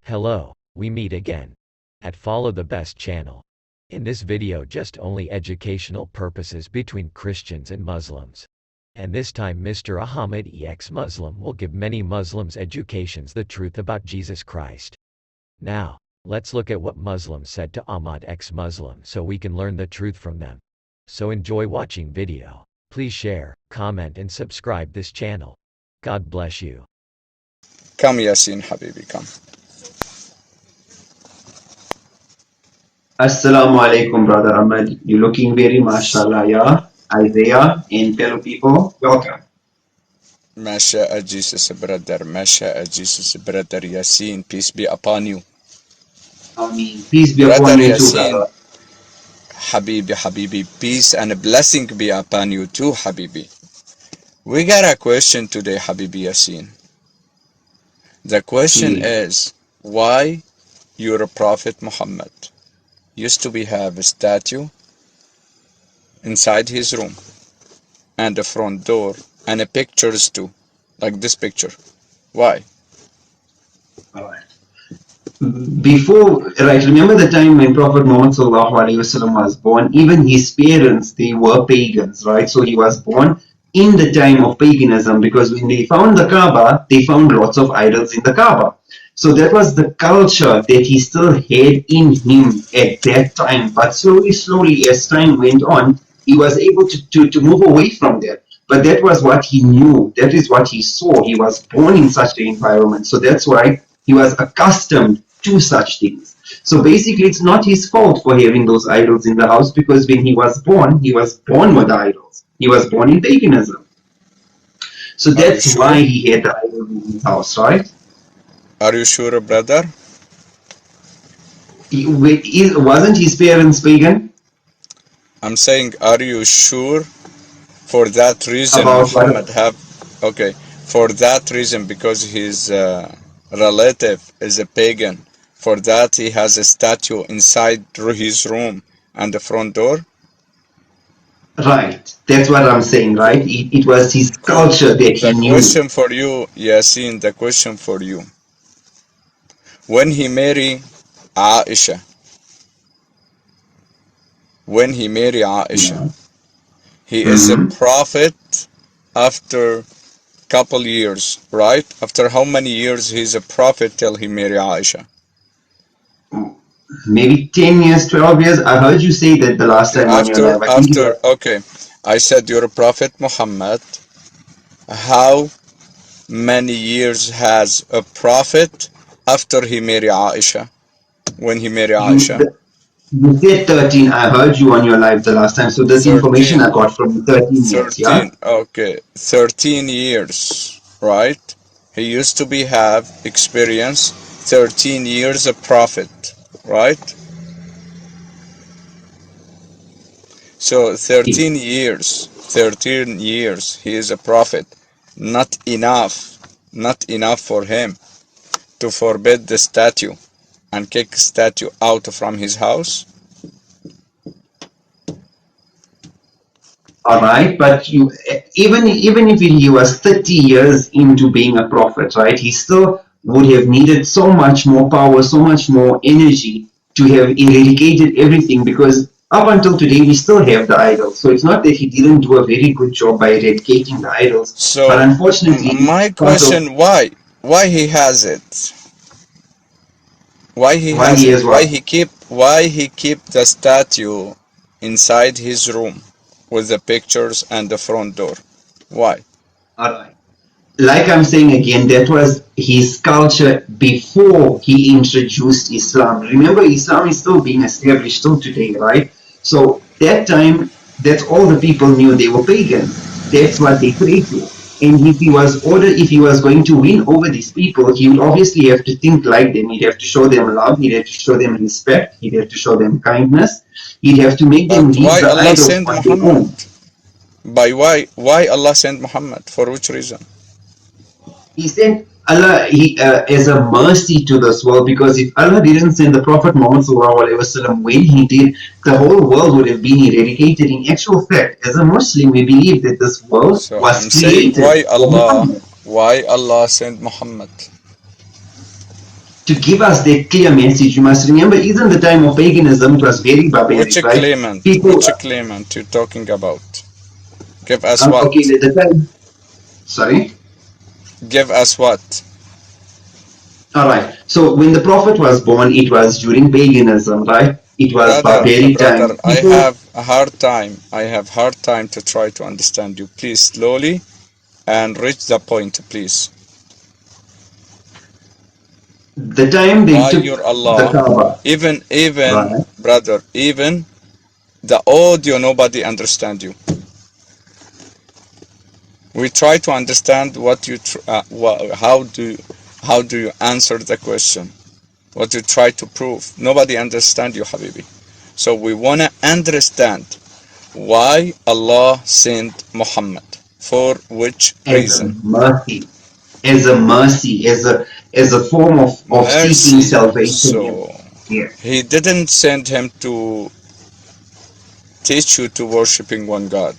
Hello, we meet again at Follow the Best channel. In this video just only educational purposes between Christians and Muslims. And this time Mr. Ahmad ExMuslim will give many Muslims educations the truth about Jesus Christ. Now, let's look at what Muslims said to Ahmad ExMuslim so we can learn the truth from them. So enjoy watching video. Please share, comment and subscribe this channel. God bless you. Come Yaseen Habibi, come. Assalamu alaikum, Brother Ahmad. You're looking very mashallah, yeah? Isaiah and fellow people, welcome. Mashallah Jesus brother, Mashallah Jesus brother Yaseen, peace be upon you. Ameen. Peace be Brother upon you too, Yaseen, brother. Habibi, peace and blessing be upon you too, Habibi. We got a question today, Habibi Yaseen. The question is, why your Prophet Muhammad used to have a statue inside his room and the front door and a pictures too, like this picture? Why? Alright. Remember the time when Prophet Muhammad was born, even his parents, they were pagans, right? So he was born in the time of paganism, because when they found the Kaaba, they found lots of idols in the Kaaba. So that was the culture that he still had in him at that time. But slowly, as time went on, he was able to move away from that. But that was what he knew. That is what he saw. He was born in such an environment. So that's why he was accustomed to such things. So basically, it's not his fault for having those idols in the house, because when he was born with the idols. He was born in paganism. So that's why he had the idols in his house, right? Are you sure, brother? Wasn't his parents pagan? I'm saying, are you sure? For that reason, About Muhammad for that reason, because his relative is a pagan, for that he has a statue inside his room and the front door? Right. That's what I'm saying, right? It was his culture that he knew. The question for you, Yaseen, the question for you. When he married Aisha, he is a prophet after couple years, right? After how many years he's a prophet till he married Aisha? Maybe 10 years, 12 years. I heard you say that the last time on your live. I said you're a Prophet Muhammad. How many years has a prophet after he married Aisha? When he married Aisha? You said 13. I heard you on your live the last time. So this 13. information I got from 13 years, yeah? 13 years, right? He used to have experience 13 years a prophet, right? So 13 years he is a prophet. Not enough for him to forbid the statue and kick statue out from his house. All right, but even if he was 30 years into being a prophet, right, he still would have needed so much more power, so much more energy to have eradicated everything, because up until today we still have the idols. So it's not that he didn't do a very good job by eradicating the idols. So, but unfortunately, my question: why he has it? Why he keep the statue inside his room with the pictures and the front door? Why? Alright. Like I'm saying again, that was his culture before he introduced Islam. Remember, Islam is still being established till today, right? So that time, that's all the people knew. They were pagans. That's what they prayed to. And if he was going to win over these people, he would obviously have to think like them. He'd have to show them love. He'd have to show them respect. He'd have to show them kindness. He'd have to make them leave the idols on their own. Why Allah sent Muhammad? For which reason? He sent Allah as a mercy to this world, because if Allah didn't send the Prophet Muhammad when he did, the whole world would have been eradicated. In actual fact, as a Muslim, we believe that this world was created. Why Allah sent Muhammad? to give us that clear message. You must remember, even the time of paganism, it was very barbaric, Which right? claimant? People, Which claimant you're talking about? Give us what? okay, the time, sorry? Give us what? All right. So when the Prophet was born, it was during paganism, right? It was barbaric Brother, time. I People, have a hard time. I have hard time to try to understand you. Please, slowly and reach the point, please. the time they Why took your the Allah? Kaaba, Even, right? brother, even the audio, nobody understand you. We try to understand what you, how do you answer the question? What you try to prove? Nobody understand you, Habibi. So we wanna understand why Allah sent Muhammad, for which As a reason? mercy, as a mercy, as a form of seeking Mercy. salvation. So Yeah. He didn't send him to teach you to worshiping one God.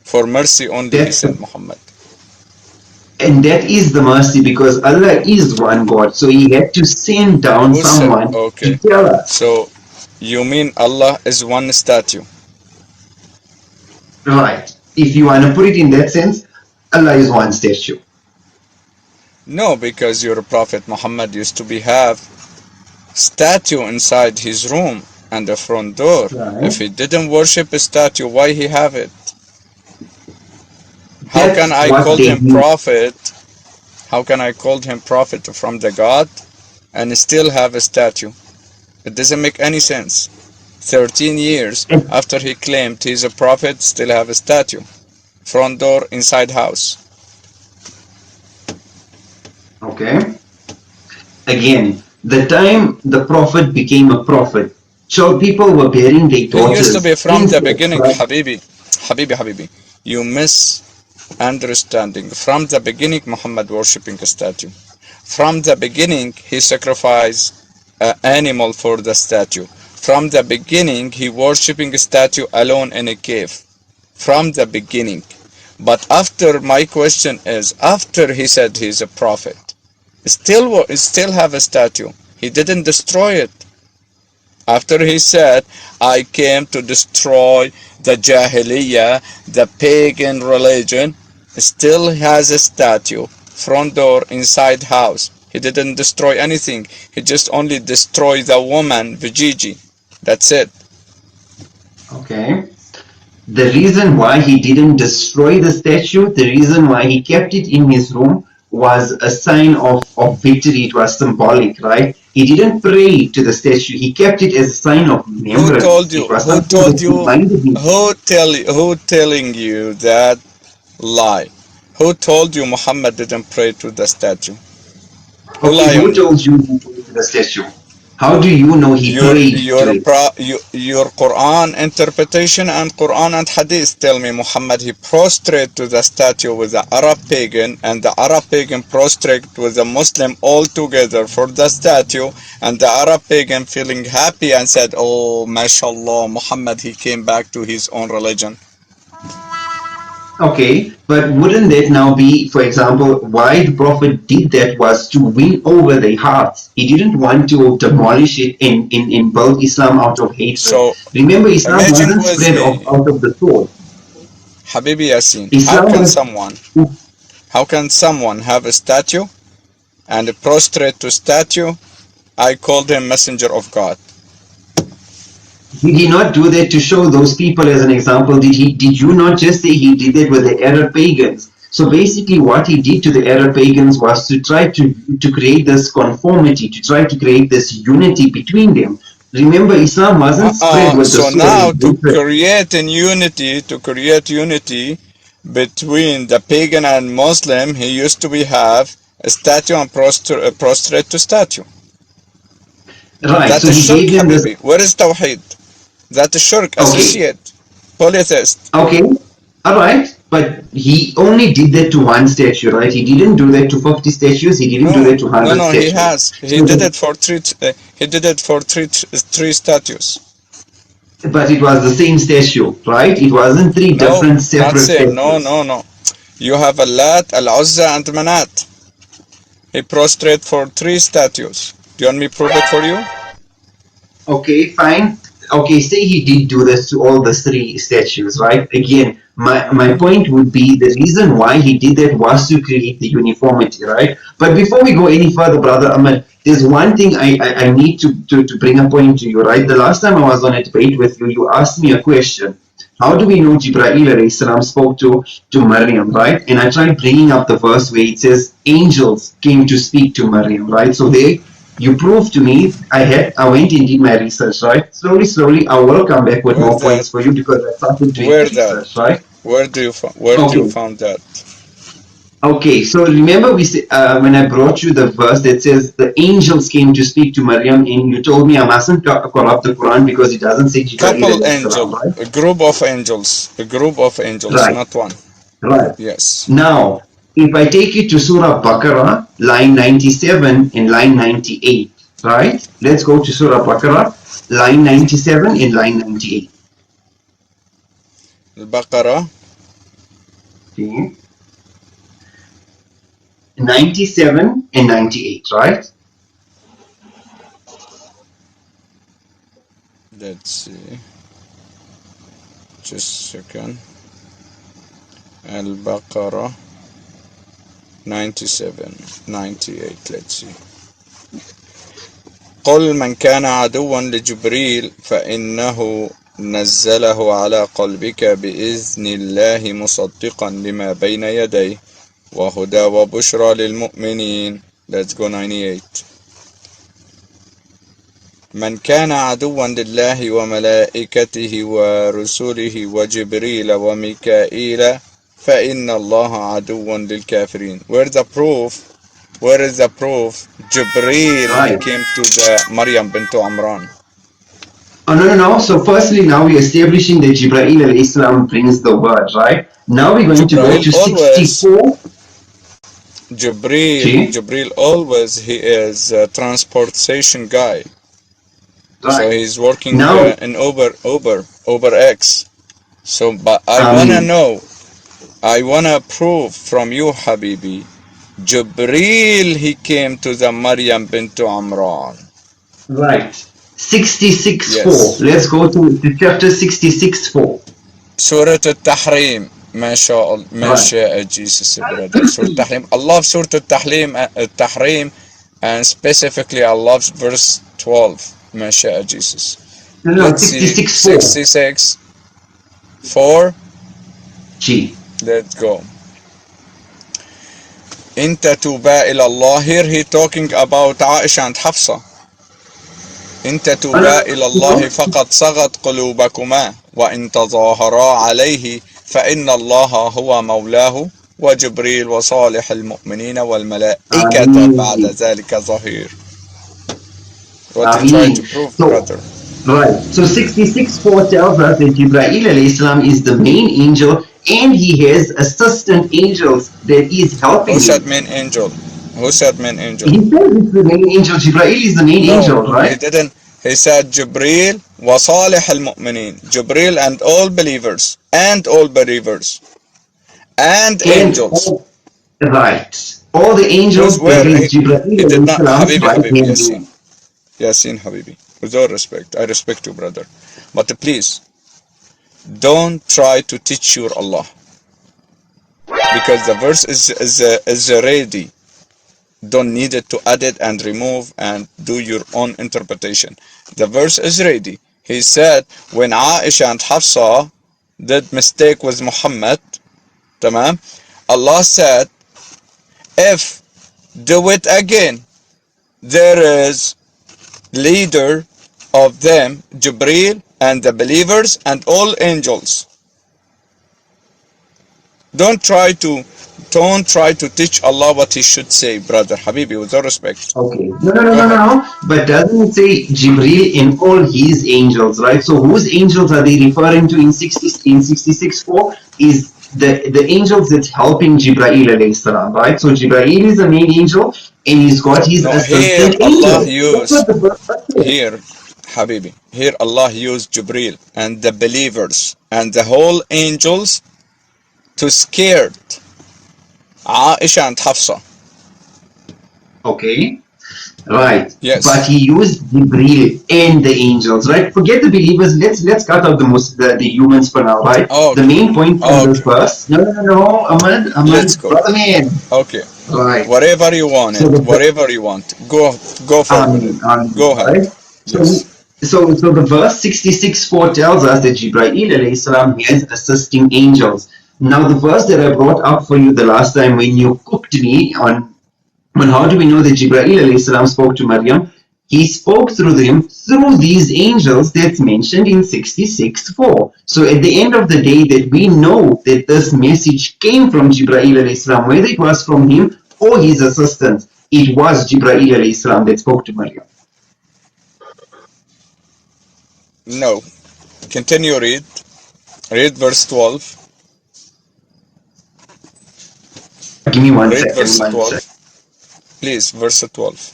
For mercy only He That's sent the, Muhammad. and that is the mercy because Allah is one God. So He had to send down Who said? someone to Okay. tell us. So you mean Allah is one statue? Right. If you want to put it in that sense, Allah is one statue. No, because your Prophet Muhammad used to have statue inside his room and the front door. Right. If he didn't worship a statue, why he have it? How can That's I what call they him do. prophet? How can I call him prophet from the God and still have a statue? It doesn't make any sense. 13 years And- after he claimed he's a prophet, still have a statue. Front door, inside house. Okay. Again, the time the Prophet became a prophet, so people were bearing their He used to be daughters from the incest, beginning, right? Habibi. You misunderstanding. From the beginning, Muhammad worshipping a statue. From the beginning, he sacrificed an animal for the statue. From the beginning, he worshipping a statue alone in a cave. From the beginning. But after, my question is, after he said he's a prophet, still have a statue. He didn't destroy it. After he said, I came to destroy the Jahiliyyah, the pagan religion, still has a statue, front door, inside house. He didn't destroy anything. He just only destroyed the woman, Vijiji. That's it. Okay. The reason why he didn't destroy the statue, the reason why he kept it in his room was a sign of victory. It was symbolic, right? He didn't pray to the statue. He kept it as a sign of Who told remembrance. you? It was Who something that told you? reminded him. Who telling you that lie? Who told you Muhammad didn't pray to the statue? Who Okay, lie who on you? told you he prayed to the statue? How do you know he prayed to it? Your Quran interpretation and Quran and Hadith tell me Muhammad he prostrate to the statue with the Arab pagan and the Arab pagan prostrate with the Muslim all together for the statue and the Arab pagan feeling happy and said, oh mashallah, Muhammad he came back to his own religion. Okay, but wouldn't that now be, for example, why the Prophet did that was to win over their hearts. He didn't want to demolish it and build Islam out of hatred. So Remember, Islam imagine wasn't with spread me, out of the sword. Habibi Yaseen, Islam was how can someone have a statue and prostrate to statue? I called him messenger of God. Did he not do that to show those people as an example? Did you not just say he did that with the Arab pagans? So basically what he did to the Arab pagans was to try to create this conformity, to try to create this unity between them. Remember, Islam wasn't spread with the So sword. now to create unity between the pagan and Muslim, he used to have a statue and prostrate to statue. Right, That so is he shirk, gave them this. Habibi. Where is Tawheed? That is shirk, Okay, associate, polytheist. okay, all right, but he only did that to one statue, right? He didn't do that to 50 statues. He didn't do that to 100 No, statues. he did it for three statues. But it was the same statue, right? It wasn't three different separate not same. statues. No. You have a Lat, Al-Uzza, and Manat. He prostrate for 3 statues. Do you want me to prove it for you? Okay, fine. Okay, say he did do this to all the 3 statues, right? Again, my point would be the reason why he did that was to create the uniformity, right? But before we go any further, Brother Ahmed, there's one thing I need to bring a point to you, right? The last time I was on a debate with you, you asked me a question. How do we know Jibreel alayhi salam spoke to Maryam, right? And I tried bringing up the verse where it says angels came to speak to Maryam, right? So you proved to me. I went and did my research, right? Slowly, I will come back with Where more that? points for you because I started doing Where the that? research, right? Where do you Okay. found that? Okay, so remember when I brought you the verse that says the angels came to speak to Maryam, and you told me I mustn't corrupt the Quran because it doesn't say Jibreel Couple alayhi salam, angel, right? a group of angels, Right, not one. right. Yes. Now, if I take you to Surah Baqarah, line 97 and line 98, right? Let's go to Surah Baqarah, line 97 and line 98. Al-Baqarah. Okay. 97 and 98, right? Let's see. Just a second. Al-Baqarah 97, 98. Let's see. قل من كان عدوا لجبريل فإنه نزله على قلبك بإذن الله مصدقا لما بين يديه وهدى وبشرى للمؤمنين. Let's go 98. من كان عدوا لله وملائكته ورسله وجبريل وميكائيل فإن الله عدو للكافرين. Where is the proof? Jibreel, he Right. came to the Maryam bint Amran. Oh, no. So firstly, now we're establishing that Jibreel alayhi salam brings the word, right? Now we're going to go to 64. Jibreel always, he is a transportation guy. So Right. he's working Now, in Uber X. So, but I wanna prove from you, Habibi, Jibreel, he came to the Maryam bint Amran. right. 66.4. Yes. Let's go to chapter 66.4. Surah Al-Tahrim. ما شاء الله ما Right. شاء Jesus brother. Surah Al-Tahrim. I love Surah Al-Tahrim, and specifically I love verse 12. ما شاء Jesus. No, Let's see 66.4. 66:4. G. Let's go. إن تتوبا إلى الله. Here he talking about Aisha and Hafsa. إن تتوبا إلى الله فقد صغت قلوبكما وإن تظاهرا عليه فإن الله هو مولاه وجبريل وصالح المؤمنين والملائكة بعد ذلك ظهير. What you try to prove, brother? Right. So 66.4 tells us that Jibreel alayhi salam is the main angel and he has assistant angels that is helping Who him. said main angel? Who said main angel? He says it's the main angel. Jibreel is the main angel, right? He didn't. He said Jibreel وصالح المؤمنين. Jibreel and all believers and angels. Right. All the angels Where that is Jibreel he did alayhi not. salam's Habibi, right hand Yaseen. man. Yaseen, Habibi. With all respect, I respect you, brother. But please, don't try to teach your Allah. Because the verse is ready. Don't need it to add it and remove and do your own interpretation. The verse is ready. He said, when Aisha and Hafsa did mistake with Muhammad, tamam, Allah said, if do it again, there is leader of them, Jibreel, and the believers and all angels. Don't try to teach Allah what He should say, brother Habibi, with all respect. Okay. Go ahead. No. But doesn't it say Jibreel and all his angels, right? So whose angels are they referring to in 66.4 is the angels that's helping Jibreel alayhi salam, right? So Jibreel is the main angel and he's got his assistant angel. Here, Habibi, here Allah used Jibreel and the believers and the whole angels to scare Aisha and Hafsa. Okay. Right. But Yes. he used Jibreel and the angels, right? Forget the believers. Let's cut out the humans for now, right? The Okay. main point from this Okay. verse. No, Let's Ahmad, go. brother man. Okay. Right. Whatever you want So it. the Whatever you want. Go forward it. Go ahead. right. Yes. So the verse 66:4 tells us that Jibreel alayhi salam has assisting angels. Now the verse that I brought up for you the last time when you cooked me on how do we know that Jibreel alayhi salam spoke to Maryam? He spoke through them through these angels that's mentioned in 66:4. So at the end of the day, that we know that this message came from Jibreel alayhi salam, whether it was from him or his assistant, it was Jibreel alayhi salam that spoke to Maryam. No. Continue read. Read verse 12. Give me one Read second, verse one second. 12. Please, verse 12.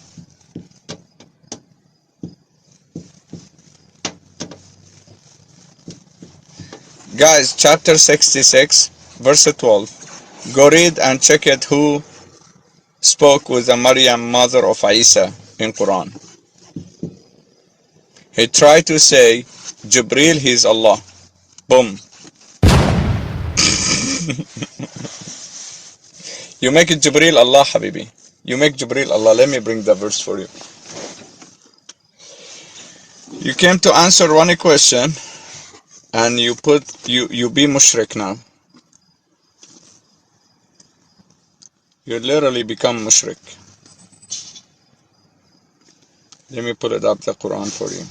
Guys, chapter 66, verse 12. Go read and check it who spoke with the Maryam, mother of Isa, in Quran. He tried to say, Jibreel, he's Allah. Boom. You make it Jibreel Allah, Habibi. You make Jibreel Allah. Let me bring the verse for you. You came to answer one question, and you be mushrik now. You literally become mushrik. Let me pull it up the Quran for you.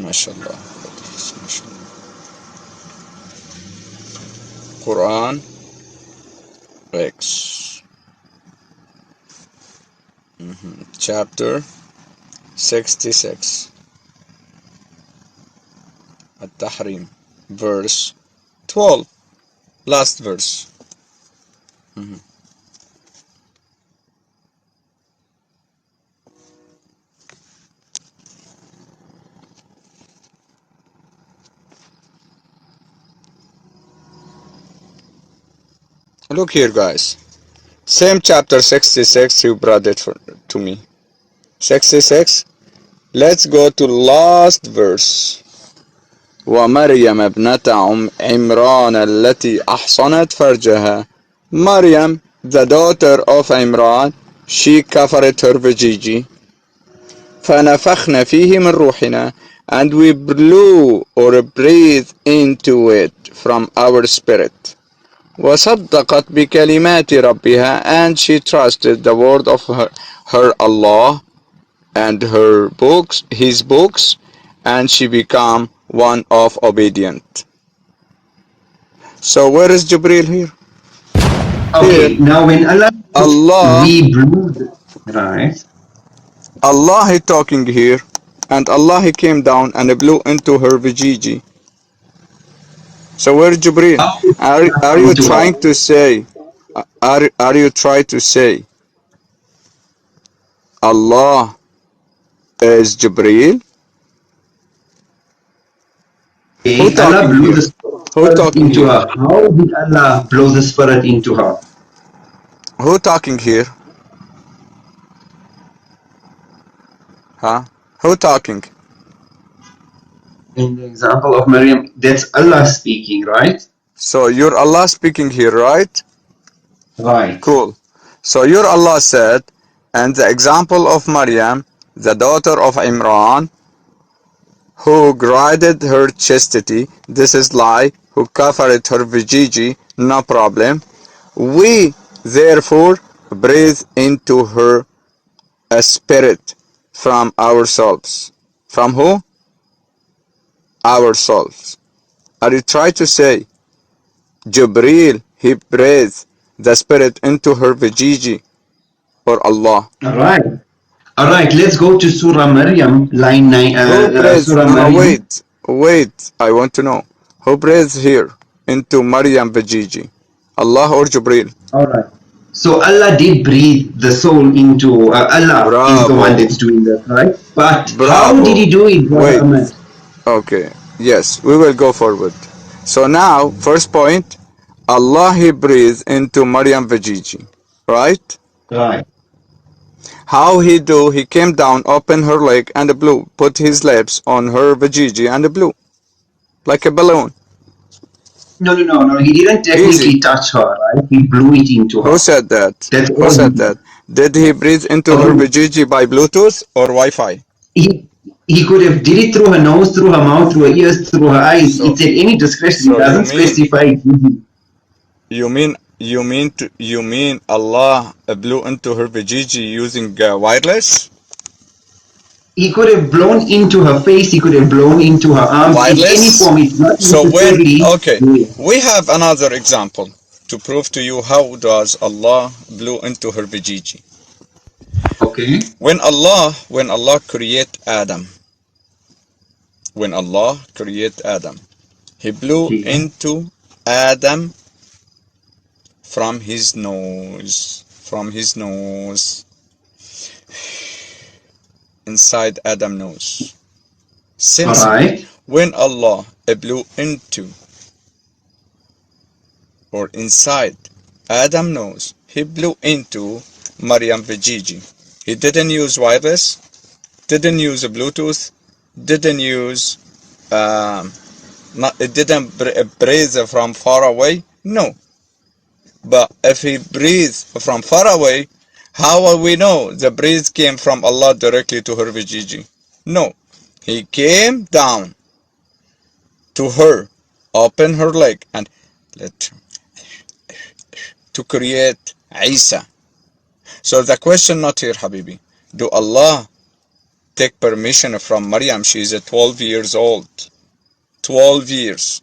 MashaAllah. Quran X. Chapter 66. At-Tahrim. Verse 12. Last verse. Look here, guys. Same chapter 66, you brought it to me. 66. Let's go to last verse. ومريم ابنة عمران التي أحصنت فرجها. Maryam, the daughter of Imran, she covered her vajiji. فنفخنا فيه من روحنا, and we blew or breathed into it from our spirit. وصدقت بكلمات ربها, and she trusted the word of her Allah and her books, his books, and she became one of obedient. So where is Jibreel here? Okay, Here, now when Allah, we blew, right? Allah is talking here, and Allah he came down and blew into her vajiji. So where is Jibreel? How did Are you into trying her? to say, are you trying to say Allah is Jibreel? Who Okay, Allah talking blew here? the Who spirit talking into here? her. How did Allah blow the spirit into her? Who talking here? Huh? Who talking? In the example of Maryam, that's Allah speaking, right? So your Allah speaking here, right? Right. Cool. So your Allah said, and the example of Maryam, the daughter of Imran, who guarded her chastity, this is lie, who covered her vajiji, no problem. We therefore breathe into her a spirit from ourselves. From who? Ourselves. Are you trying to say Jibreel, he breathed the spirit into her vajiji, or Allah? All right. All right. Let's go to Surah Maryam, line 9. Who breathes? Surah No, Maryam. wait. I want to know. Who breathes here into Maryam vajiji? Allah or Jibreel? All right. So Allah did breathe the soul into Allah is the one Bravo. that's doing that, right? But how did Bravo. he do it, Brother Wait. Ahmed? Okay. Yes, we will go forward. So now, first point, Allah he breathed into Maryam vajiji. Right? Right. How he do? He came down, opened her leg and blew, put his lips on her vajiji and blew, like a balloon. No. He didn't Easy. technically touch her, right? He blew it into Who her. said that? That's Who all he said did. that? Did he breathe into her Okay. vajiji by Bluetooth or Wi-Fi? He could have did it through her nose, through her mouth, through her ears, through her eyes. So, It's at any discretion. It so doesn't specify. you mean Allah blew into her vajiji using wireless? He could have blown into her face. He could have blown into her arms. It's any Wireless? form. It's not So when, necessarily. okay, Yeah. we have another example to prove to you how does Allah blew into her vajiji. Okay. When Allah create Adam, He blew Yeah. into Adam from his nose, inside Adam's nose. All Since right. when Allah blew into or inside Adam's nose, He blew into Maryam vajiji. He didn't use wireless, didn't use Bluetooth, didn't use it didn't breathe from far away. No. But if he breathed from far away, how will we know the breath came from Allah directly to her vajiji? No. He came down to her, opened her leg, and let to create Isa. So the question not here, Habibi. Do Allah take permission from Maryam? She is 12 years old. 12 years.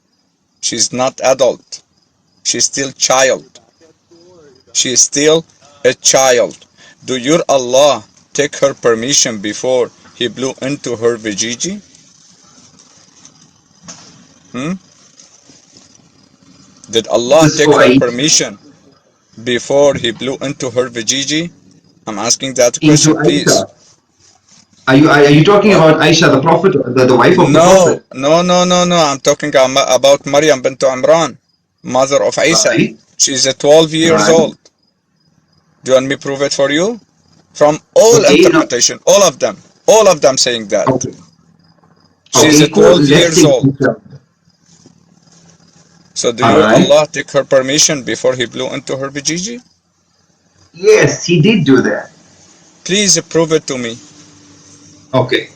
She's not adult. She's still child. She is still a child. Do your Allah take her permission before He blew into her vajiji? Did Allah Just take for her a permission before He blew into her vajiji? I'm asking that into question, please. Aisha. Are you talking What? about Aisha, the prophet, the wife of the No, prophet? no, no, no, no. I'm talking about Maryam bint Imran, mother of Isa. Right. She's 12 years Right. old. Do you want me to prove it for you? From all Okay. No. interpretation, all of them saying that. Okay. She's Okay. Cool. 12 Let's years take old. this up. So do All your right. Allah take her permission before He blew into her vajiji? Yes, he did do that. Please prove it to me. Okay.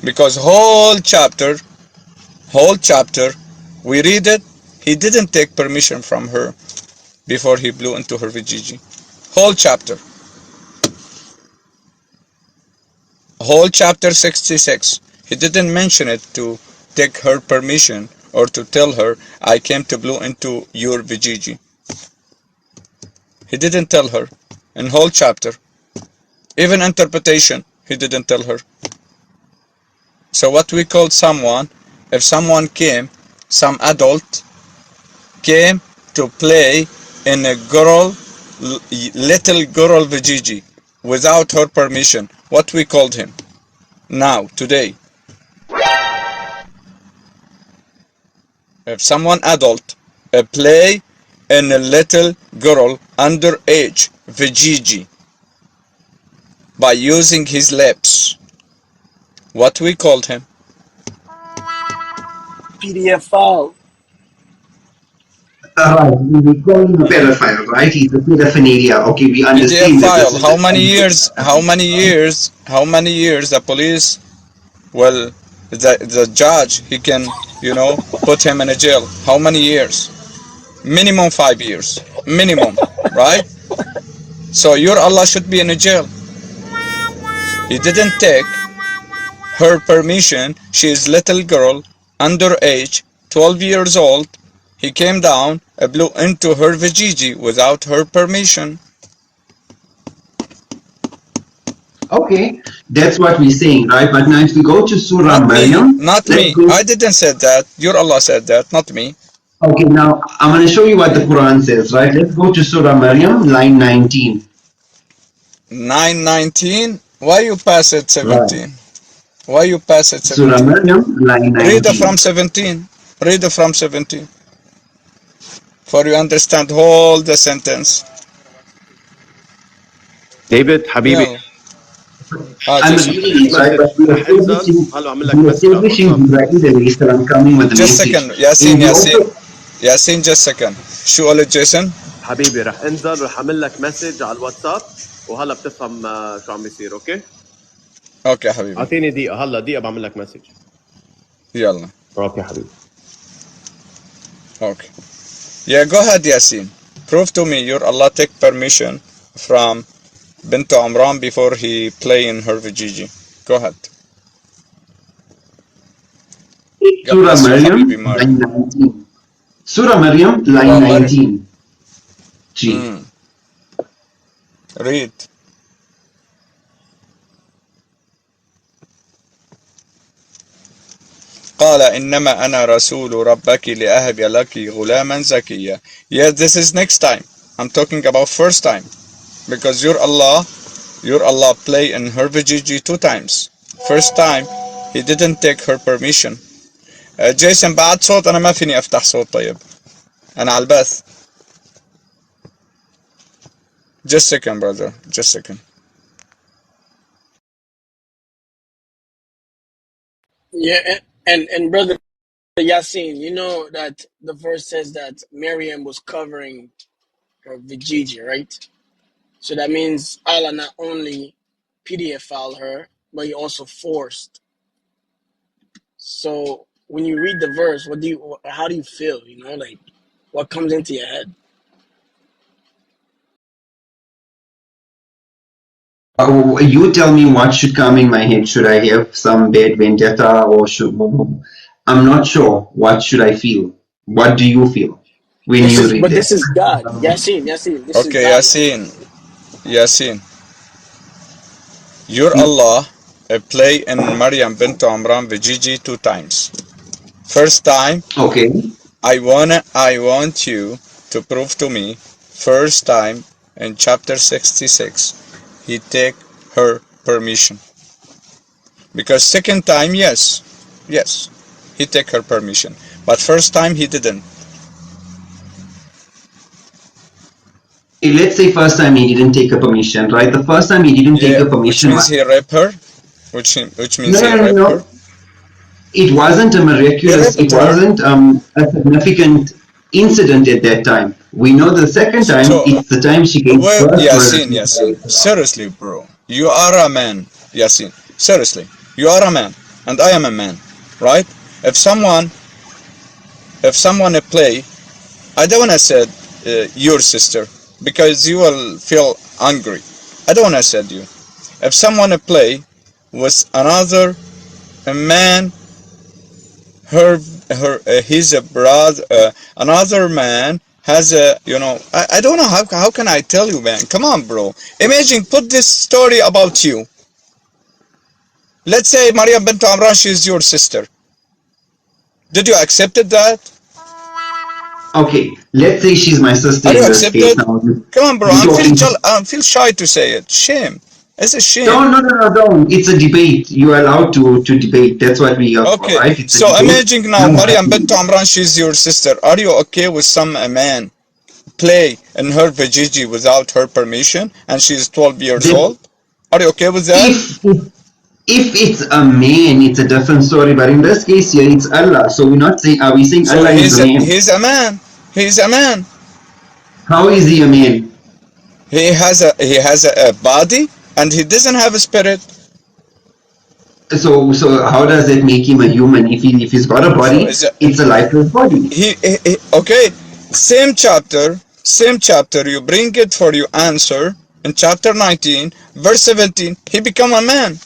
Because whole chapter, we read it, He didn't take permission from her before He blew into her vajiji. Whole chapter 66. He didn't mention it to take her permission or to tell her, I came to blow into your vajiji. He didn't tell her in whole chapter. Even interpretation, He didn't tell her. So what we call someone, if someone came, some adult came to play in a little girl vajiji without her permission, what we called him now, today? If someone adult play in a little girl underage vajiji by using his lips, what we called him? PDF. Right. We call him a pedophile, right? He's a pedophilia. Okay, we PDF understand that this file. is How the many years? How many years the police? Well, the judge, he can, put him in a jail. How many years? Minimum 5 years. Minimum, right? So your Allah should be in a jail. He didn't take her permission. She is little girl, underage, 12 years old. He came down, blew into her vajiji without her permission. Okay, that's what we're saying, right? But now if we go to Surah Not me, Maryam, not let's me. go. I didn't say that. Your Allah said that, not me. Okay, now I'm going to show you what the Quran says, right? Let's go to Surah Maryam, line 19. 9:19. Why you pass it 17? Right. Why you pass it Surah 17? Maryam, line 19. Read it from 17. Read it from 17. For you understand all the sentence. ديفيد حبيبي يلا I'm Jason. reading it, right? But رح انزل هلا عامل لك we're مسج على establishing الواتساب. Jibreel alayhi salam coming with a Just message. second Yaseen And we Yaseen also, Yaseen just second شو قلت جيسون؟ حبيبي رح انزل ورح اعمل لك مسج على الواتساب وهلا بتفهم شو عم بيصير. اوكي اوكي حبيبي اعطيني دقيقه، هلا دقيقه بعمل لك مسج. يلا اوكي حبيبي. okay yeah go ahead Yaseen prove to me your Allah take permission from Bint Amran before he play in her Vijiji go ahead God Surah bless you Maryam, حبيبي Mar line 19. Surah Maryam, line Mar 19. G. read قال إنما أنا رسول ربك لأهب لك غلاما زكيا. Yes, this is next time. I'm talking about first time. Because your Allah play in her Vijiji 2 times. First time, he didn't take her permission. جيسون بعد صوت أنا ما فيني أفتح صوت طيب. أنا على البث. Just second brother. Just second. Yeah, and brother Yasin, you know that the verse says that Miriam was covering her vijiji, right? So that means Allah not only PDF her, but he also forced. So when you read the verse, how do you feel? You know, like what comes into your head? You tell me what should come in my head. Should I have some bad vendetta or should I'm not sure. What should I feel? What do you feel when you read This that? is God, Yasin, this is Okay, God. Yasin. Your Allah play in Maryam bint Amran Vijiji 2 times. First time, Okay. I want you to prove to me first time in chapter 66 he take her permission. Because second time yes he take her permission, but first time he didn't. Let's say first time he didn't take a permission, right? The first time he didn't take Yeah, a which permission. means he raped her. Which means No, he no, no, raped her. no. It wasn't a miraculous, it He raped her. wasn't a significant incident at that time. We know the second time, So it's the time she gave where birth to her. Yasin, seriously bro, you are a man, Yasin, seriously, you are a man and I am a man, right? If someone play, I don't wanna say your sister because you will feel angry. I don't wanna say you. If someone play with another man, his brother, another man has a, I don't know how can I tell you, man. Come on, bro. Imagine, put this story about you. Let's say Maria bint Amran, she's your sister. Did you accept that? Okay, let's say she's my sister Are you in this case. accepted? Now, Come on, bro. you talking. I feel shy to say it. Shame. It's a shame. No, no, no, no, don't. It's a debate. You are allowed to debate. That's what we are for, Okay. right? It's a So debate. imagine now, Maryam bint Amran, she's your sister. Are you okay with some man play in her Vijiji without her permission and she's 12 years Then old? Are you okay with that? if it's a man, it's a different story. But in this case here, it's Allah. So we're not saying. Are we saying So Allah is a man? he's a man. He's a man. How is he a man? He has a body and he doesn't have a spirit. So how does that make him a human? If he's got a So body, is it, it's a lifeless body. he okay. Same chapter. You bring it for your answer in chapter 19, verse 17. He become a man.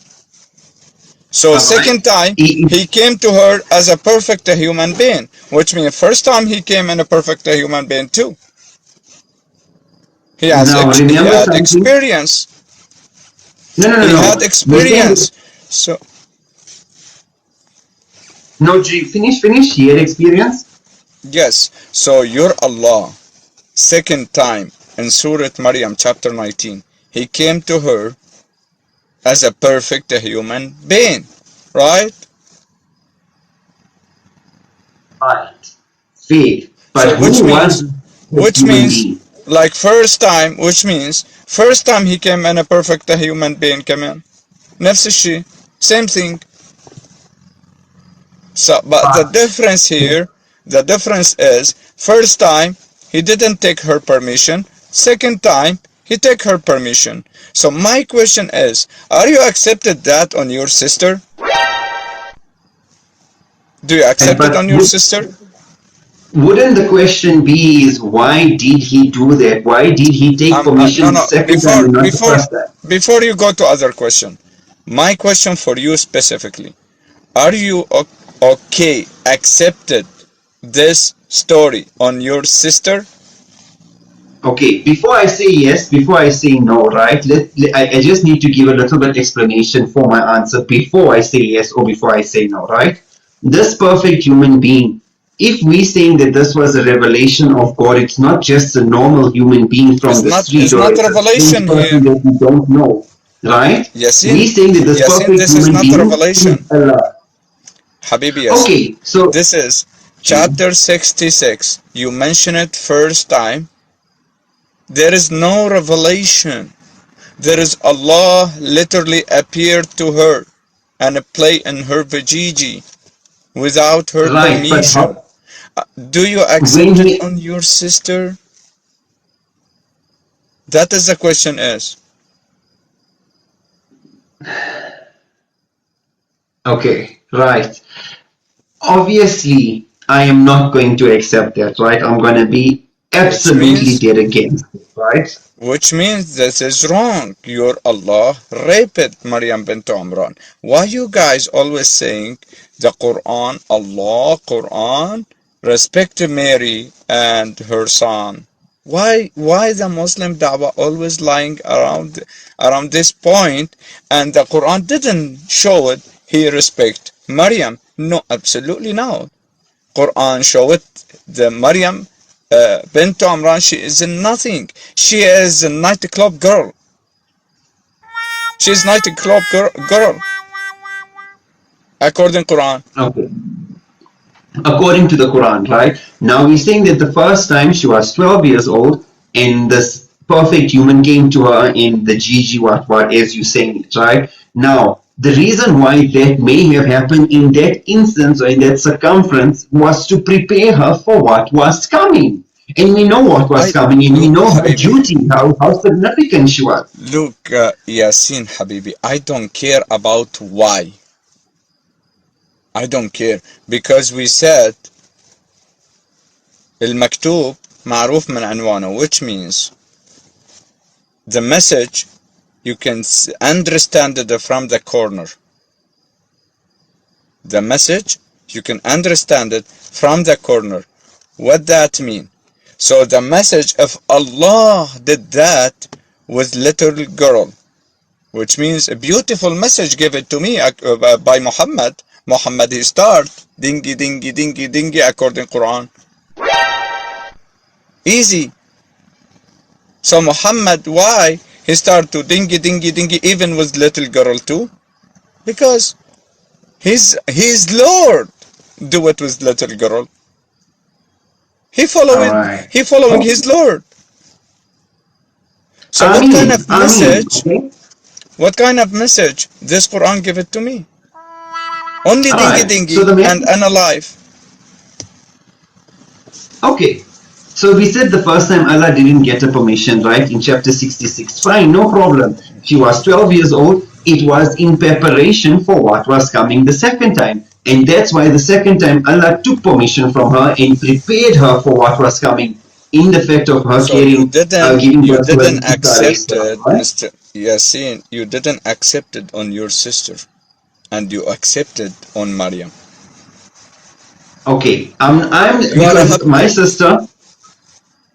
So second time he came to her as a perfect human being, which means first time he came in a perfect human being too. He Now remember had something. experience. No, no, no, He had no. We're saying experience. So no. G, finish. He had experience. yes. So your Allah, second time in Surah Maryam chapter 19, he came to her as a perfect human being, right? Right. Faith. So But who was this which human means being? Like first time, which means first time he came in a perfect human being came in. نفس الشيء. Same thing. So, but the difference here, the difference is, first time he didn't take her permission, second time he take her permission. So my question is, are you accepted that on your sister? Do you accept it on your sister? Wouldn't the question be is why did he do that? Why did he take permission the second time and not the first time? Before you go to other question, my question for you specifically, are you okay, accepted this story on your sister? Okay, before I say yes, before I say no, right? I just need to give a little bit explanation for my answer before I say yes or before I say no, right? This perfect human being, if we saying that this was a revelation of God, it's not just a normal human being from the street it's or not a revelation person here. that we don't know, right? Yaseen, We saying that this perfect this is human not being revelation. is Allah. Habibi Yaseen. Okay, so this is chapter 66. You mention it first time. There is no revelation. There is Allah literally appeared to her and play in her vajiji without her right, but permission. Do you accept it on your sister? That is the question is. Okay, right. Obviously, I am not going to accept that, right? I'm going to be absolutely dead against it, right? Which means this is wrong. Your Allah raped Maryam bint Umran. Why you guys always saying the Quran, Allah, Quran, respect Mary and her son? Why the Muslim Dawah always lying around this point, and the Quran didn't show it he respect Maryam? No, absolutely not. Quran show it the Maryam bint Umran, she is nothing. She is a nightclub girl. She's nightclub girl. According to Quran. Okay. According to the Quran, right? Now we're saying that the first time she was 12 years old and this perfect human came to her in the Gigi what as you saying it, right? Now, the reason why that may have happened in that instance or in that circumference was to prepare her for what was coming. And we know what was coming, and we know her duty, how significant she was. Look, Yaseen Habibi, I don't care about why. I don't care, because we said المكتوب معروف من عنوانه, which means the message you can understand it from the corner. The message you can understand it from the corner. What that mean? So the message of Allah did that with little girl, which means a beautiful message given to me by Muhammad. Muhammad he start dingy dingy dingy dingy according Quran. Easy. So Muhammad, why he start to dingy dingy dingy even with little girl too? Because his Lord do it with little girl. He following his Lord. So what kind of message? What kind of message this Quran give it to me? Only dingy dingy and unalive. Okay. So we said the first time Allah didn't get a permission, right? In chapter 66. Fine, no problem. She was 12 years old. It was in preparation for what was coming the second time. And that's why the second time Allah took permission from her and prepared her for what was coming in the fact of her giving birth to accept it, Mr. Yaseen, you didn't accept it on your sister, and you accepted on Maryam. Okay, I'm because my sister.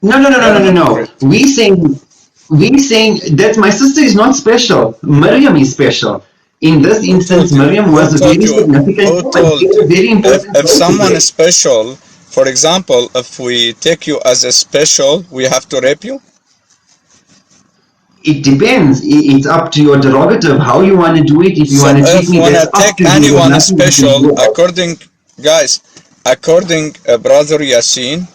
No. We saying that my sister is not special. Maryam is special. In this instance, Maryam was a very significant woman. Very important. If someone is special, for example, if we take you as a special, we have to rape you? It depends. It's up to your derogative how you want to do it. If you want to treat me, that's up to you. Anyone special, according, guys, according Brother Yaseen,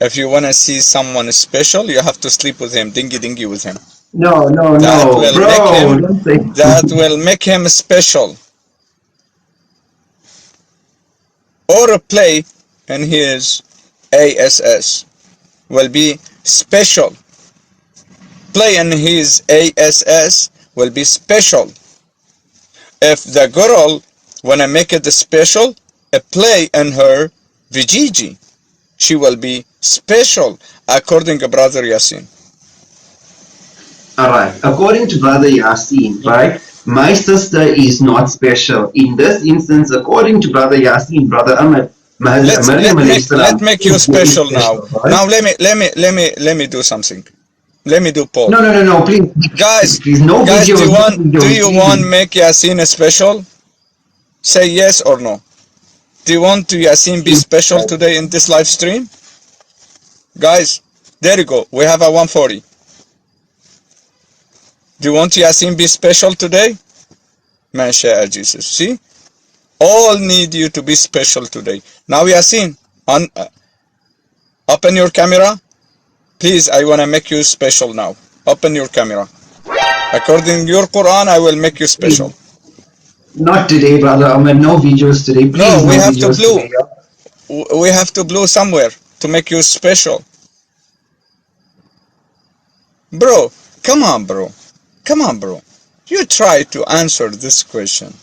If you want to see someone special, you have to sleep with him, dingy dingy with him. No, no, That no, will make bro, him, don't say. that will make him special. Or play in his ASS will be special. Play in his ASS will be special. If the girl wanna make it special, a play in her Vijiji, she will be special according to Brother Yaseen. Alright, according to Brother Yaseen, right, my sister is not special. In this instance, according to Brother Yaseen, Brother Ahmad, Maryam alayhi Let salam make you is very special now. special, right? Now let me do something. Let me do poll. No, no, no, no, please, Guys, please, no guys, videos, no do videos, you want please. make Yaseen special? Say yes or no. Do you want to Yaseen be special today in this live stream? Guys, there you go. We have a 140. Do you want Yaseen be special today? Mashallah, Jesus. See? All need you to be special today. Now Yaseen, open your camera. Please, I want to make you special now. Open your camera. According to your Quran, I will make you special. Not today, Brother Ahmad, no videos today, please, No, we no have to videos blue. today. Yeah? We have to blue somewhere to make you special. Bro, come on, bro. Come on, bro. You try to answer this question.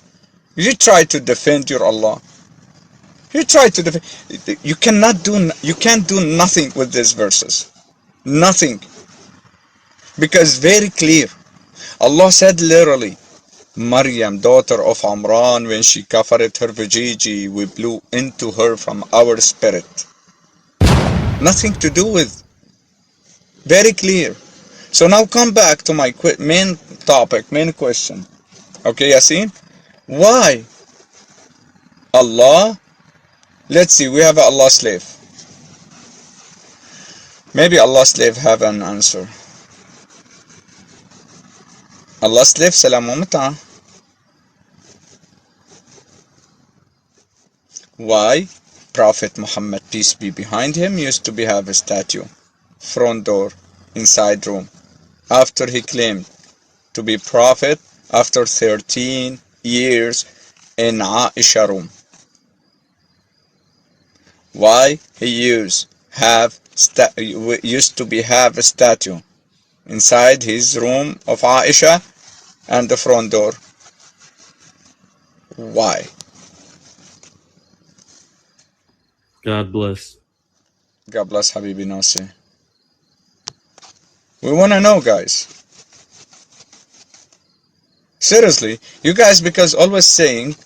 You try to defend your Allah. You try to defend. You can't do nothing with these verses. Nothing. Because very clear. Allah said literally, Maryam, daughter of Amran, when she covered her vajiji, we blew into her from our spirit. Nothing to do with. Very clear. So now come back to my main topic, main question. Okay, Yaseen? Why Allah? Let's see, we have a Allah slave. Maybe Allah slave have an answer. Allah slave, salam umta. Why Prophet Muhammad, peace be behind him, used to have a statue, front door, inside room, after he claimed to be prophet after 13 years in Aisha room. Why he used to have a statue inside his room of Aisha and the front door? Why? God bless. God bless Habibi Nasi. We want to know, guys. Seriously, you guys, because always saying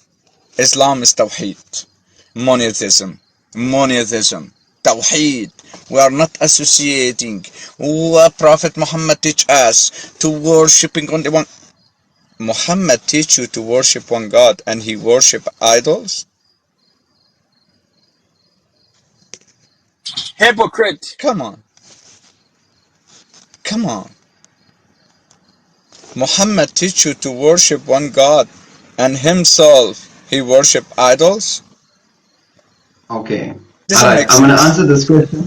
Islam is Tawheed, monotheism, Tawheed. We are not associating. Prophet Muhammad teach us to worshiping only one. Muhammad teach you to worship one God and he worship idols? Hypocrite. Come on. Come on. Muhammad teach you to worship one God and himself he worship idols? Okay. Doesn't Alright, make I'm going to sense. answer this question.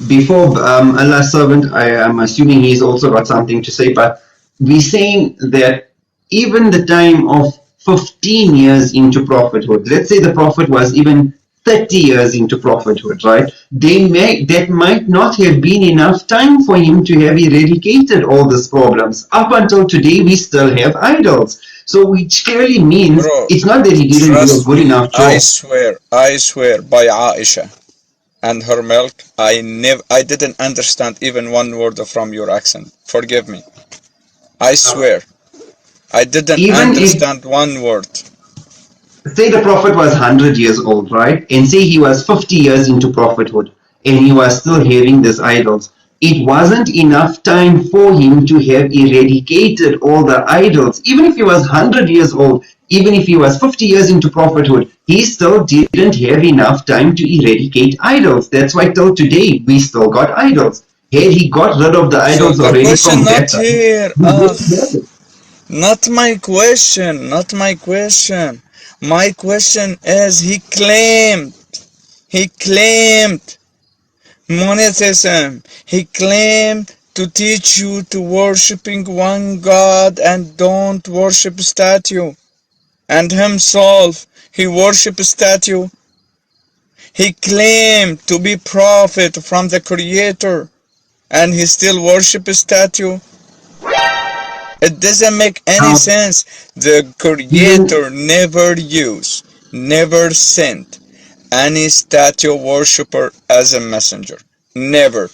Before Allah's servant, I am assuming he's also got something to say, but we're saying that even the time of 15 years into prophethood, let's say the prophet was even 30 years into prophethood, right? That might not have been enough time for him to have eradicated all these problems. Up until today, we still have idols. So which clearly means Bro, it's not that he didn't do a trust good me, enough I job. swear by Aisha and her milk, I didn't understand even one word from your accent. Forgive me. I swear. I didn't Even if understand one word. say the prophet was 100 years old, right? And say he was 50 years into prophethood and he was still having these idols. It wasn't enough time for him to have eradicated all the idols. Even if he was 100 years old, even if he was 50 years into prophethood, he still didn't have enough time to eradicate idols. That's why till today we still got idols. Had he got rid of the So idols the already question from not that time, here. we wouldn't have it. Not my question. Not my question. My question is he claimed Monotheism. He claimed to teach you to worshiping one God and don't worship statue. And himself, he worship statue. He claimed to be prophet from the Creator, and he still worship statue. It doesn't make any Now, sense. The even Creator never sent any statue worshipper as a messenger. Never.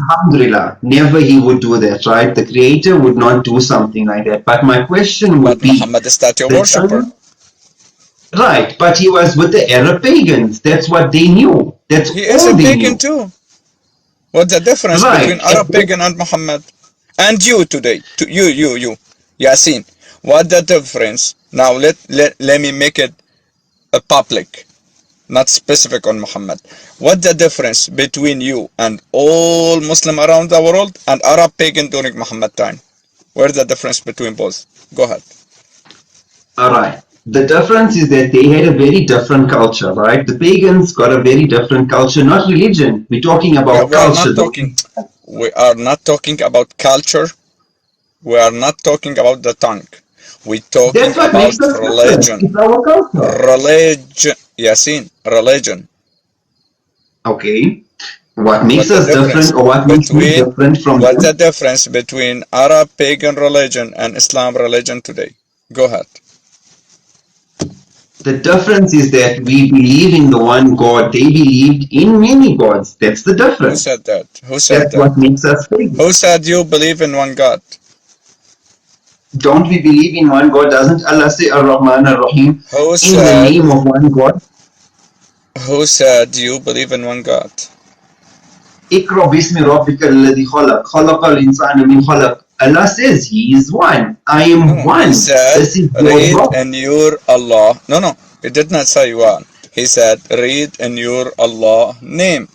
Alhamdulillah, never he would do that, right? The creator would not do something like that. But my question would But be, Muhammad is statue the worshipper. time, right, but he was with the Arab pagans. That's what they knew. That's He is all a they pagan knew. too. What's the difference between Right. Arab pagan and Muhammad? And you today, you, Yaseen. What the difference? Now let me make it a public, not specific on Muhammad. What the difference between you and all Muslim around the world and Arab pagan during Muhammad time? Where's the difference between both? Go ahead. All right. The difference is that they had a very different culture, right? The pagans got a very different culture, not religion. We're talking Yeah, about culture. we are not talking about culture. We are not talking about the tongue. We're talking That's what about makes us different. religion. It's our culture. Religion. Yasin, religion. Okay. What makes What the us difference different, or what makes you between different from What's the them? difference between Arab pagan religion and Islam religion today? Go ahead. The difference is that we believe in the one God. They believed in many gods. That's the Who difference. said that? Who said That's that? what makes us pagan. Who said you believe in one God? Don't we believe in one God? Doesn't Allah say Ar-Rahman Ar-Rahim Who in the said name of one God? Who said you believe in one God? اقرأ باسم ربك الذي خلق خلق الإنسان من خلق. Allah says He is one. I am No, he one. said This is your read God. in your Allah. No, he did not say one. He said read in your Allah name.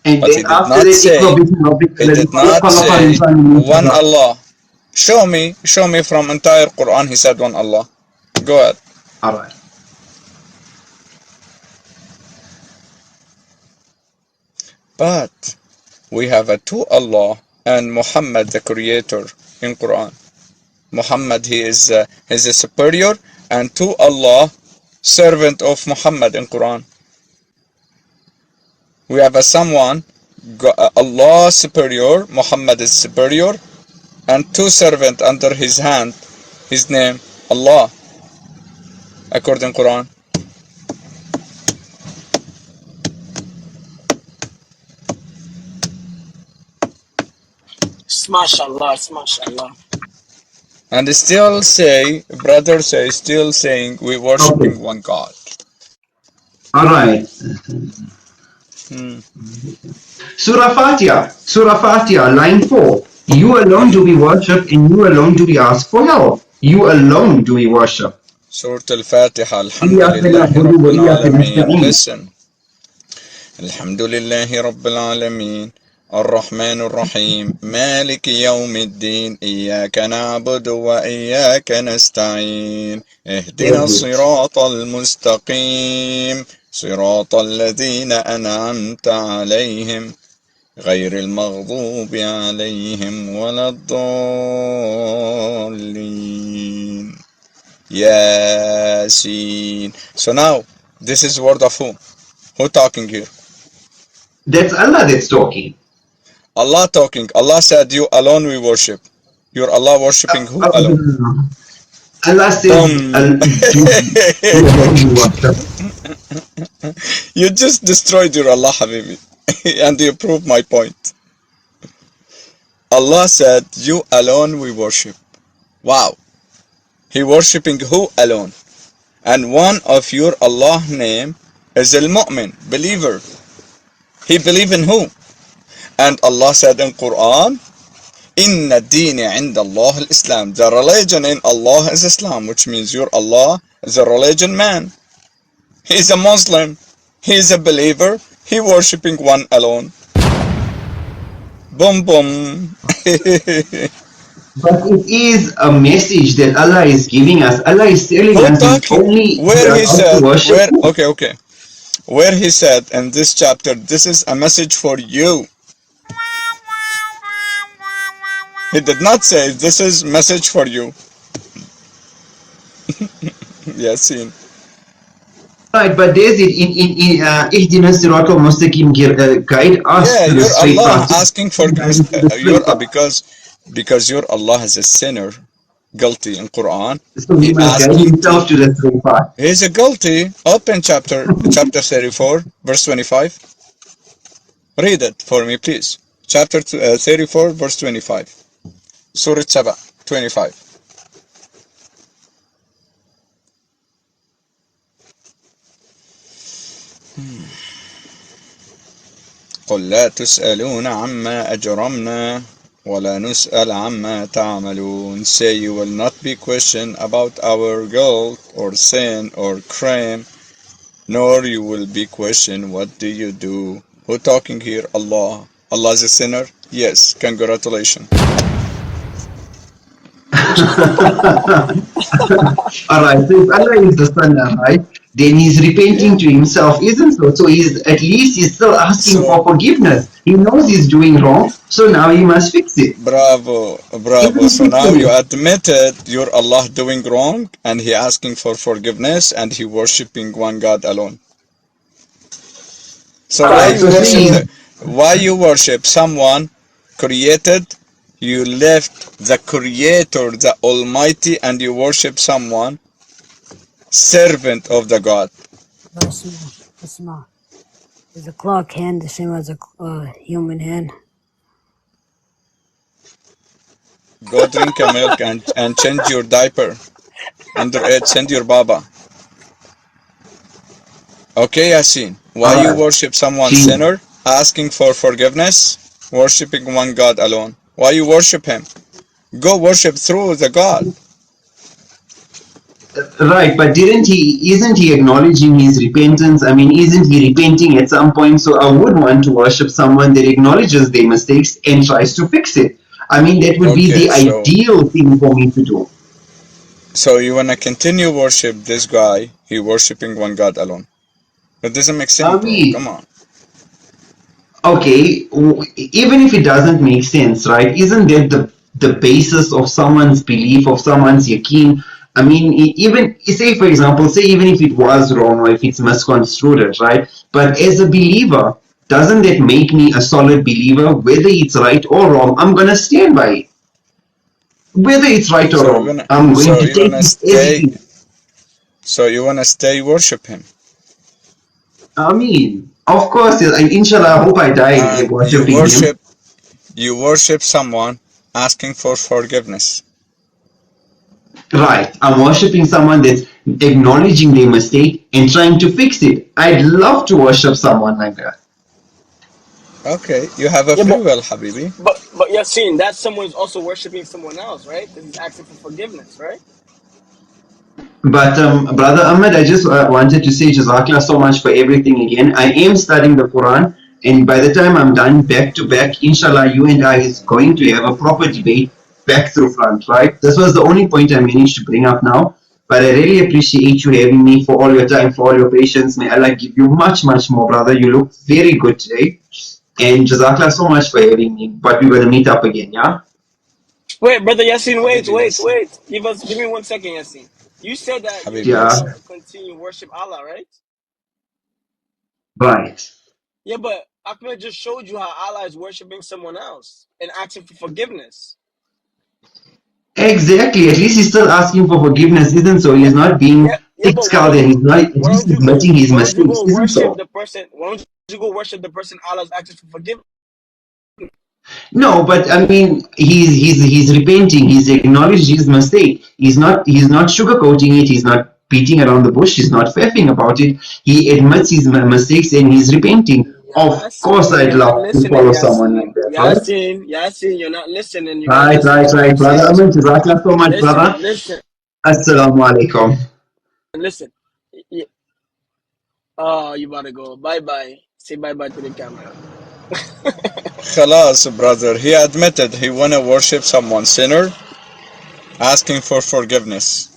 And But then after that, اقرأ باسم ربك he الذي did خلق not خلق say الإنسان من one خلق. Allah. Show me from entire Quran he said one Allah. Go ahead. All right. But we have a two Allah and Muhammad the creator in Quran. Muhammad he is a superior, and two Allah servant of Muhammad in Quran. We have a someone Allah superior, Muhammad is superior, and two servant under his hand, his name Allah, according Quran. Smashallah, smashallah. And still say, brother say, still saying we Okay. worshipping one God. All right. Surah Fatiha, line 4. You alone do we worship, and you alone do we ask for help. You alone do we worship. Surah Al-Fatiha, إياك Alhamdulillahi نعبد Rabbil وإياك Alameen. نستعين. Listen. Alhamdulillahi Rabbil Alameen. الرحمن الرحيم مالك يوم الدين إياك نعبد وإياك نستعين اهدنا الصراط المستقيم صراط الذين أنعمت عليهم غير المغضوب عليهم ولا الضالين Yaseen. So now, this is word of who? Who talking here? That's Allah that's talking. Allah talking. Allah said, you alone we worship. You're Allah worshipping who alone? Allah says, You just destroyed your Allah, Habibi. And you proved my point. Allah said, you alone we worship. Wow. He worshipping who alone? And one of your Allah name is al-mu'min, believer. He believe in who? And Allah said in Quran, Inna deen inda Allah al-Islam. The religion in Allah is Islam, which means your Allah is a religion man. He is a Muslim. He is a believer. He worshipping one alone. Boom boom. But it is a message that Allah is giving us. Allah is telling Who us that talking? only we Where are he allowed to said, worship where, Him. okay. Where he said in this chapter, this is a message for you. He did not say, this is message for you. Yasin. Right, but there's it in Ihdina Siratal Mustaqim, guide us Yeah, to the your straight Allah path. asking Guide forgiveness. us to the straight path. Because your Allah is a sinner, guilty in Quran. So he He must guide asking to. himself to the straight path. He's a guilty. Open chapter 34, verse 25. Read it for me, please. Chapter 34, verse 25. Surah Saba, 25. قل لا تسألون عما أجرمنا ولا نسأل عما تعملون. Say you will not be questioned about our guilt or sin or crime, nor you will be questioned what do you do. Who talking here? Allah. Allah is a sinner? Yes. Congratulations. Alright, so if Allah is the Son, right, then he's repenting Yeah. to himself, isn't so? So he's at least he's still asking So for forgiveness. He knows he's doing wrong, so now he must fix it. bravo. So Isn't now you it? admitted your Allah doing wrong and he asking for forgiveness and he worshipping one God alone. So Alright, so say he's why you worship someone created? You left the creator, the almighty, and you worship someone servant of the God. Isma. Is a clock hand the same as a human hand? Go drink a milk and change your diaper. Underage, send your baba. Okay, Yasin. Why you alright. worship someone She sinner, asking for forgiveness, worshiping one God alone? Why you worship him? Go worship through the God. right, but isn't he acknowledging his repentance? I mean, isn't he repenting at some point? So I would want to worship someone that acknowledges their mistakes and tries to fix it. I mean, that would be Okay, the ideal thing for me to do. so you wanna continue worship this guy, he worshiping one God alone. That doesn't make I sense, bro. mean, Come on. okay, even if it doesn't make sense, right? Isn't that the basis of someone's belief, of someone's yaqeen? I mean, even say, for example, say even if it was wrong or if it's misconstrued, right? But as a believer, doesn't that make me a solid believer? Whether it's right or wrong, I'm gonna stand by it. Whether it's right or So you wrong, wanna I'm going so to you take wanna it as it stay is. so you wanna stay worship him. I mean, of course, inshallah, I hope I die And worshipping him. you worship someone asking for forgiveness. Right. I'm worshipping someone that's acknowledging their mistake and trying to fix it. I'd love to worship someone like that. Okay, you have a Yeah, free will, Habibi. but Yasin, that someone is also worshiping someone else, right? Because he's asking for forgiveness, right? But Brother Ahmed, I just wanted to say Jazakallah so much for everything again. I am studying the Quran, and by the time I'm done back to back, inshallah, you and I is going to have a proper debate back through front, right? This was the only point I managed to bring up now. But I really appreciate you having me, for all your time, for all your patience. May Allah give you much, much more, brother. You look very good today. And Jazakallah so much for having me. But we're going to meet up again, yeah? Wait, brother Yasin, Habibi Yasin. wait. Give me 1 second, Yasin. You said that you're Habibi gonna Yeah, Yasin. continue worship Allah, right? right. Yeah, but Ahmed just showed you how Allah is worshiping someone else and asking for forgiveness. Exactly. At least he's still asking for forgiveness, isn't so? Yeah, He's not being but thick-skulled and he's not, at least admitting his why don't you mistakes, go isn't worship so? the person? Why don't you go worship the person Allah is asking for forgiveness? No, but I mean, he's repenting. He's acknowledged his mistake. He's not sugarcoating it. He's not beating around the bush. He's not faffing about it. He admits his mistakes and he's repenting. Of course, Yasin, I'd you're not love to listening, follow someone like Yasin. that, right? Yasin, you're not listening. You gotta Right, listen right, to what right, I'm brother. saying. Aman, Jazakallah so much, brother. Listen, Assalamu alaikum. listen. Oh, you about to go. Bye bye. Say bye bye to the camera. Khalas, brother. He admitted he wanna worship someone sinner asking for forgiveness.